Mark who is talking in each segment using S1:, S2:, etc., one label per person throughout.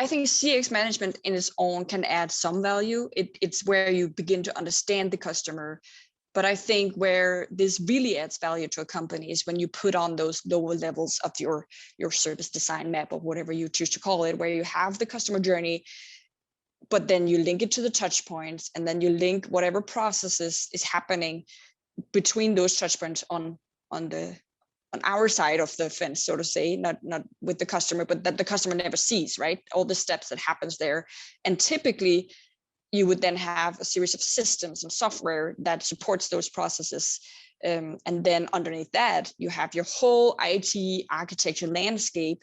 S1: I think CX management in its own can add some value. It's where you begin to understand the customer. But I think where this really adds value to a company is when you put on those lower levels of your service design map, or whatever you choose to call it, where you have the customer journey, but then you link it to the touch points, and then you link whatever processes is happening between those touch points on our side of the fence, so to say, not with the customer, but that the customer never sees, right? All the steps that happens there. And typically you would then have a series of systems and software that supports those processes. And then underneath that, you have your whole IT architecture landscape,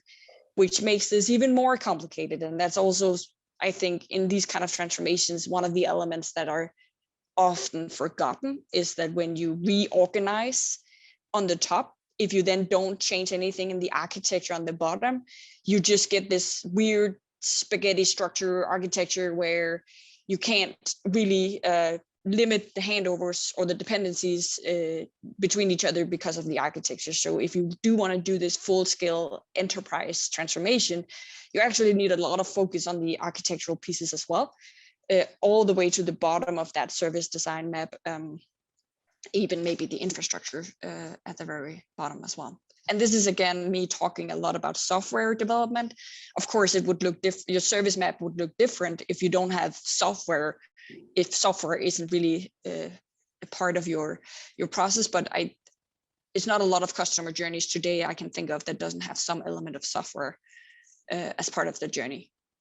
S1: which makes this even more complicated. And that's also, I think, in these kind of transformations, one of the elements that are often forgotten is that when you reorganize on the top, if you then don't change anything in the architecture on the bottom, you just get this weird spaghetti structure architecture where you can't really limit the handovers or the dependencies between each other because of the architecture. So if you do want to do this full-scale enterprise transformation, you actually need a lot of focus on the architectural pieces as well, all the way to the bottom of that service design map, even maybe the infrastructure at the very bottom as well. And this is, again, me talking a lot about software development. Of course, it would look different. Your service map would look different if you don't have software, if software isn't really a part of your process. But it's not a lot of customer journeys today I can think of that doesn't have some element of software as part of the journey.